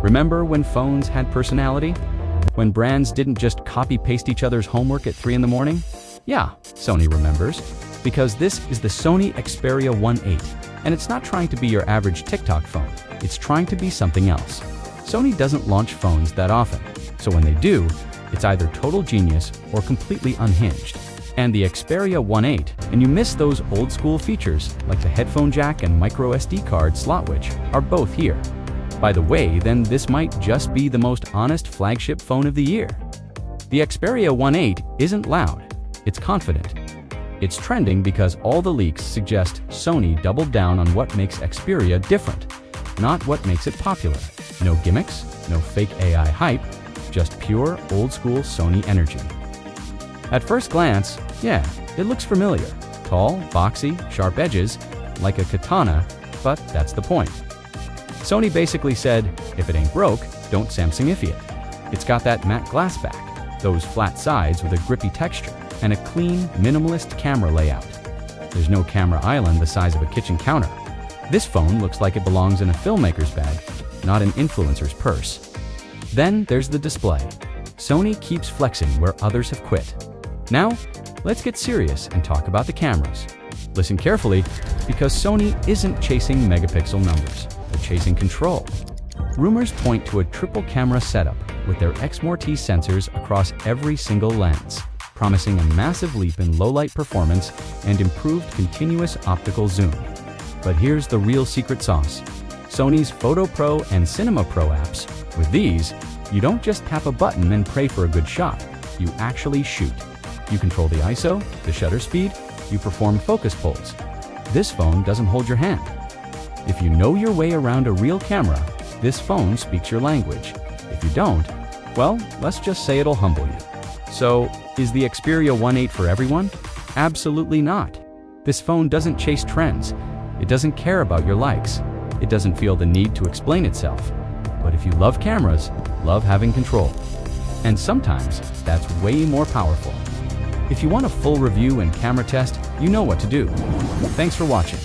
Remember when phones had personality? When brands didn't just copy-paste each other's homework at 3 in the morning? Yeah, Sony remembers. Because this is the Sony Xperia US, and it's not trying to be your average TikTok phone. It's trying to be something else. Sony doesn't launch phones that often, so when they do, it's either total genius or completely unhinged. And the Xperia US, and you miss those old-school features like the headphone jack and microSD card slot, which are both here. By the way, then this might just be the most honest flagship phone of the year. The Xperia US isn't loud, it's confident. It's trending because all the leaks suggest Sony doubled down on what makes Xperia different, not what makes it popular. No gimmicks, no fake AI hype, just pure old-school Sony energy. At first glance, yeah, it looks familiar. Tall, boxy, sharp edges, like a katana, but that's the point. Sony basically said, if it ain't broke, don't Samsungify it. It's got that matte glass back, those flat sides with a grippy texture, and a clean, minimalist camera layout. There's no camera island the size of a kitchen counter. This phone looks like it belongs in a filmmaker's bag, not an influencer's purse. Then there's the display. Sony keeps flexing where others have quit. Now, let's get serious and talk about the cameras. Listen carefully, because Sony isn't chasing megapixel numbers, they're chasing control. Rumors point to a triple camera setup with their Exmor-T sensors across every single lens, promising a massive leap in low-light performance and improved continuous optical zoom. But here's the real secret sauce. Sony's Photo Pro and Cinema Pro apps. With these, you don't just tap a button and pray for a good shot. You actually shoot. You control the ISO, the shutter speed, you perform focus pulls. This phone doesn't hold your hand. If you know your way around a real camera, this phone speaks your language. If you don't, well, let's just say it'll humble you. So, is the Xperia US for everyone? Absolutely not. This phone doesn't chase trends. It doesn't care about your likes. It doesn't feel the need to explain itself. But if you love cameras, love having control. And sometimes, that's way more powerful. If you want a full review and camera test, you know what to do. Thanks for watching.